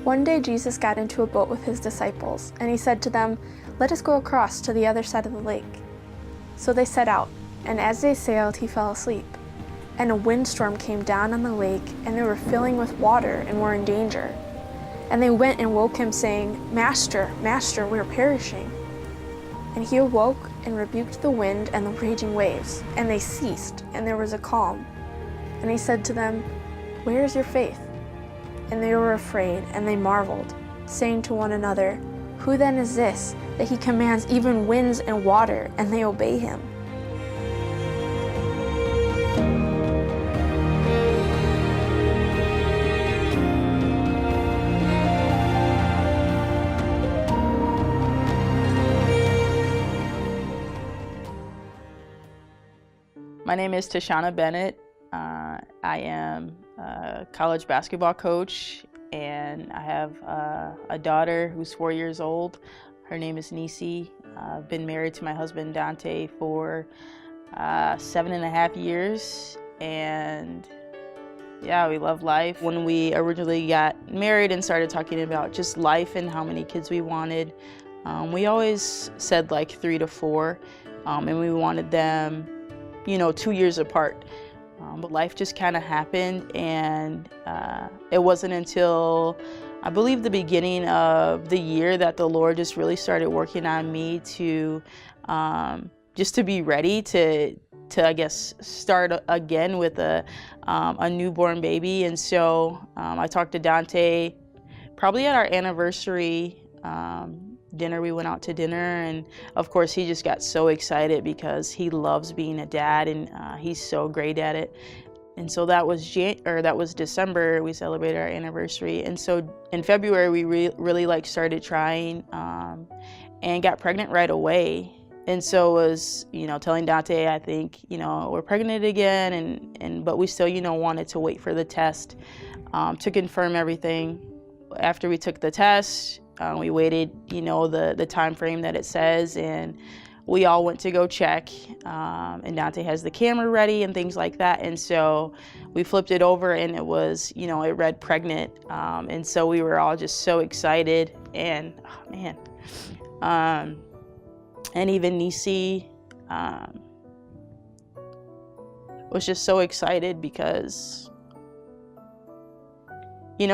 One day Jesus got into a boat with his disciples, and he said to them, "Let us go across to the other side of the lake." So they set out, and as they sailed, he fell asleep. And a windstorm came down on the lake, and they were filling with water and were in danger. And they went and woke him, saying, "Master, Master, we are perishing." And he awoke and rebuked the wind and the raging waves, and they ceased, and there was a calm. And he said to them, "Where is your faith?" And they were afraid, and they marveled, saying to one another, "Who then is this, that he commands even winds and water, and they obey him?" My name is Teshona Bennett. I am a college basketball coach, and I have a daughter who's 4 years old. Her name is Nisi. I've been married to my husband Donte for 7.5 years, and yeah, we love life. When we originally got married and started talking about just life and how many kids we wanted, we always said like 3 to 4, and we wanted them 2 years apart. But life just kind of happened, and it wasn't until I believe the beginning of the year that the Lord just really started working on me to just to be ready to I guess start again with a newborn baby. And so I talked to Donte probably at our anniversary dinner. We went out to dinner, and of course he just got so excited because he loves being a dad, and he's so great at it. And so that was December. We celebrated our anniversary, and so in February we really started trying and got pregnant right away. And so it was telling Donte, I think we're pregnant again, but we still wanted to wait for the test to confirm everything. After we took the test, we waited, the time frame that it says, and we all went to go check. And Donte has the camera ready and things like that. And so we flipped it over, and it was, it read pregnant. And so we were all just so excited. And oh, man, and even Nisi was just so excited because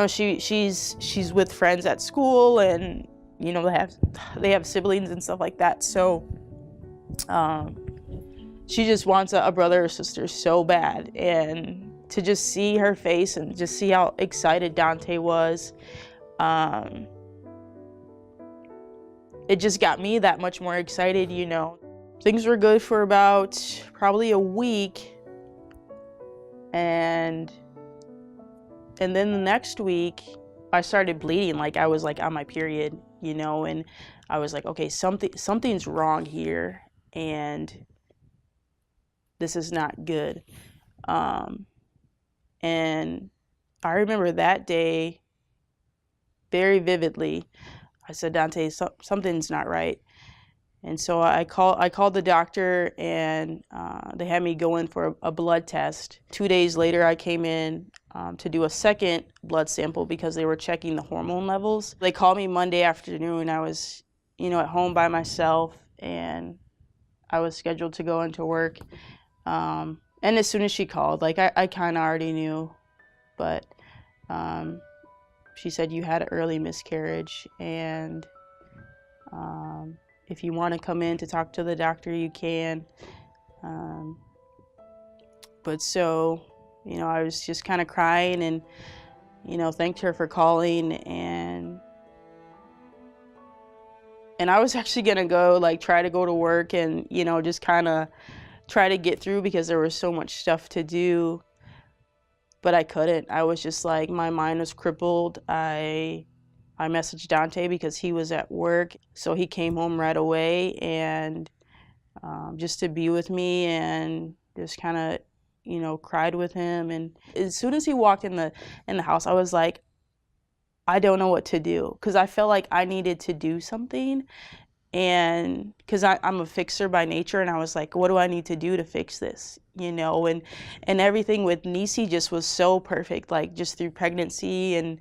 she's with friends at school, and they have siblings and stuff like that. So she just wants a brother or sister so bad, and to just see her face and just see how excited Donte was, it just got me that much more excited. Things were good for about probably a week, and then the next week, I started bleeding, like I was on my period, and I was like, okay, something's wrong here, and this is not good. And I remember that day very vividly. I said, Donte, something's not right. And so I called the doctor, and they had me go in for a blood test. 2 days later, I came in to do a second blood sample because they were checking the hormone levels. They called me Monday afternoon. I was, at home by myself, and I was scheduled to go into work. And as soon as she called, I kind of already knew, but she said, "You had an early miscarriage, and if you want to come in to talk to the doctor, you can." But so, I was just kind of crying and, thanked her for calling. And I was actually going to go, try to go to work and, just kind of try to get through because there was so much stuff to do. But I couldn't. I was just my mind was crippled. I messaged Donte because he was at work. So he came home right away, and just to be with me, and just kind of, cried with him. And as soon as he walked in the house, I was like, I don't know what to do, because I felt like I needed to do something. And because I'm a fixer by nature, and I was like, what do I need to do to fix this? And everything with Nisi just was so perfect, just through pregnancy and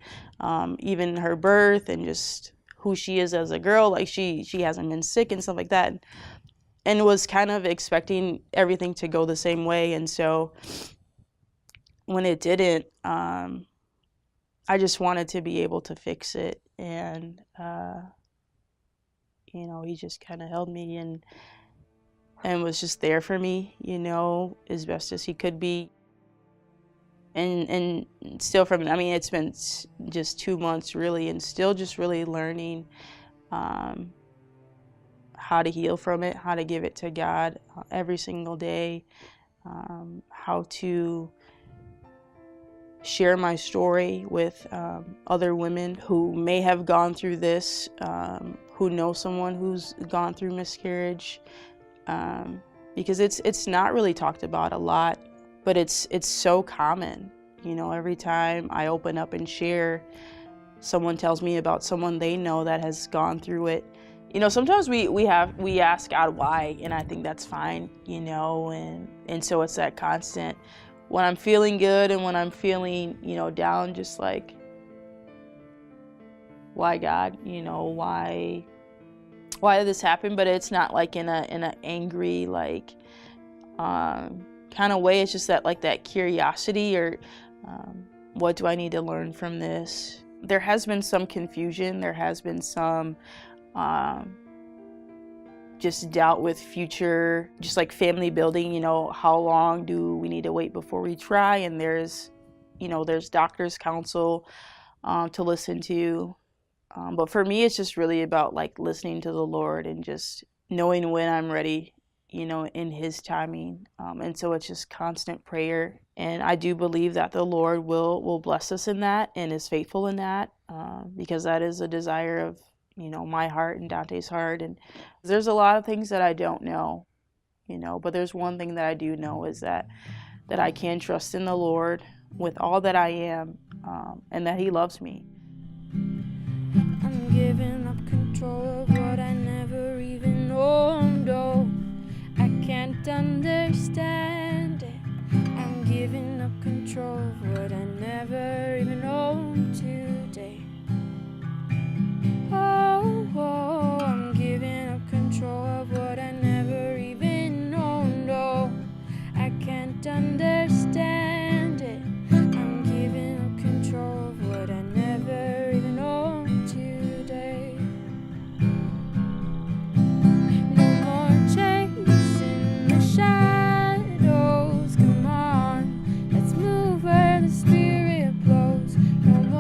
even her birth and just who she is as a girl. Like she hasn't been sick and stuff like that, and was kind of expecting everything to go the same way. And so when it didn't, I just wanted to be able to fix it. And you know, he just kind of held me and was just there for me, you know, as best as he could be. And still from, I mean, it's been just 2 months really, and still just really learning how to heal from it, how to give it to God every single day, how to share my story with other women who may have gone through this, who know someone who's gone through miscarriage, because it's not really talked about a lot, but it's so common. You know, every time I open up and share, someone tells me about someone they know that has gone through it. You know, sometimes we ask God why, and I think that's fine, you know, and so it's that constant, when I'm feeling good and when I'm feeling, you know, down, just like, why God, you know, why did this happen? But it's not like in a angry, like, kind of way. It's just that, like, that curiosity, or what do I need to learn from this? There has been some confusion. There has been some just doubt with future, just like family building, you know, how long do we need to wait before we try? And there's, you know, there's doctor's counsel to listen to. But for me, it's just really about, like, listening to the Lord and just knowing when I'm ready, you know, in His timing. And so it's just constant prayer. And I do believe that the Lord will bless us in that and is faithful in that, because that is a desire of, you know, my heart and Donte's heart. And there's a lot of things that I don't know, you know, but there's one thing that I do know, is that I can trust in the Lord with all that I am, and that He loves me. I'm giving up control of what I never even owned. Oh, I can't understand it. I'm giving up control of what I never even owned today. Oh, I'm giving up control of what I never even owned. Oh, I can't understand it. I'm giving up control of what I never even owned today. No more chasing the shadows. Come on, let's move where the Spirit blows. No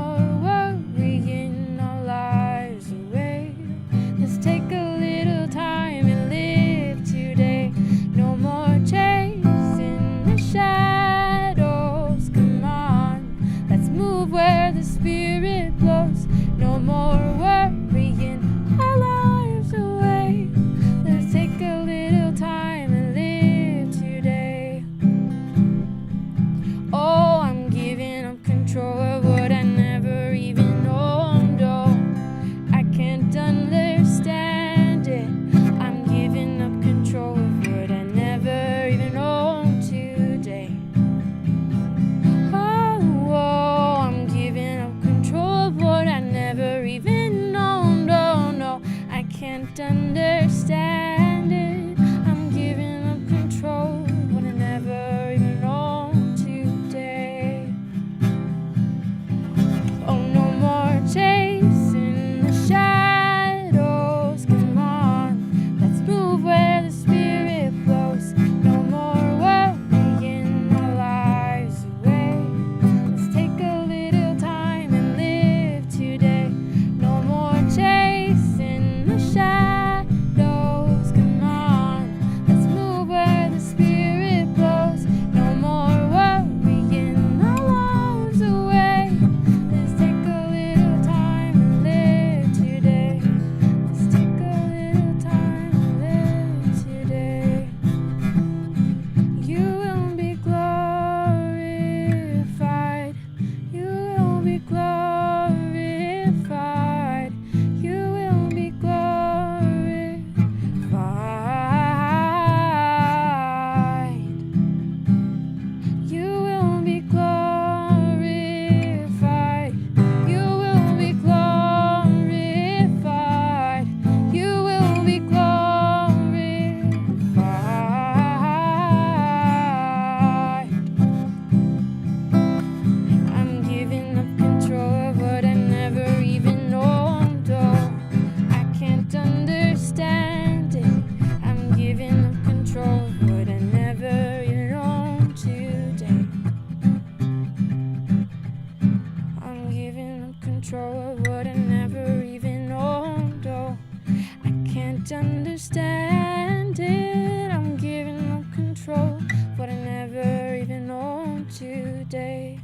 control of what I never even owned. Oh, I can't understand it. I'm giving up control of what I never even owned today.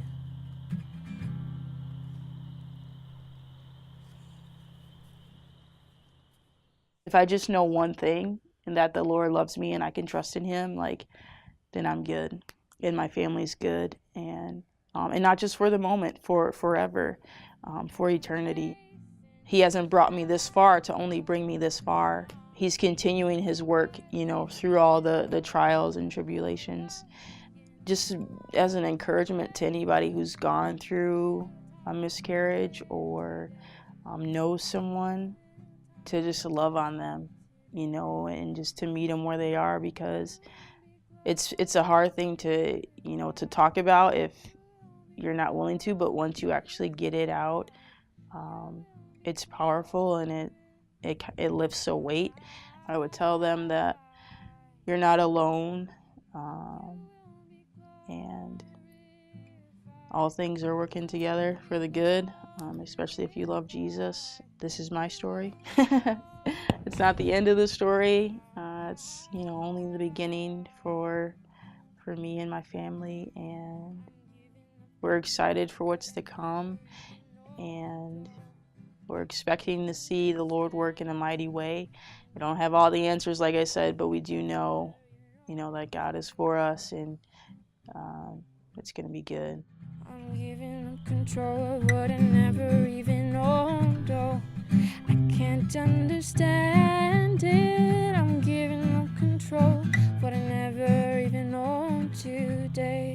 If I just know one thing, and that the Lord loves me and I can trust in him, like, then I'm good. And my family's good. And not just for the moment, for forever, for eternity. He hasn't brought me this far to only bring me this far. He's continuing his work, you know, through all the trials and tribulations. Just as an encouragement to anybody who's gone through a miscarriage or knows someone, to just love on them, you know, and just to meet them where they are, because it's a hard thing to, you know, to talk about if you're not willing to, but once you actually get it out, it's powerful and it lifts a weight. I would tell them that you're not alone, and all things are working together for the good, especially if you love Jesus. This is my story. It's not the end of the story. It's, you know, only the beginning for me and my family, and we're excited for what's to come, and we're expecting to see the Lord work in a mighty way. We don't have all the answers, like I said, but we do know, you know, that God is for us, and it's going to be good. I'm giving up control of what I never even owned. Oh, I can't understand it. I'm giving up control of what I never even owned today.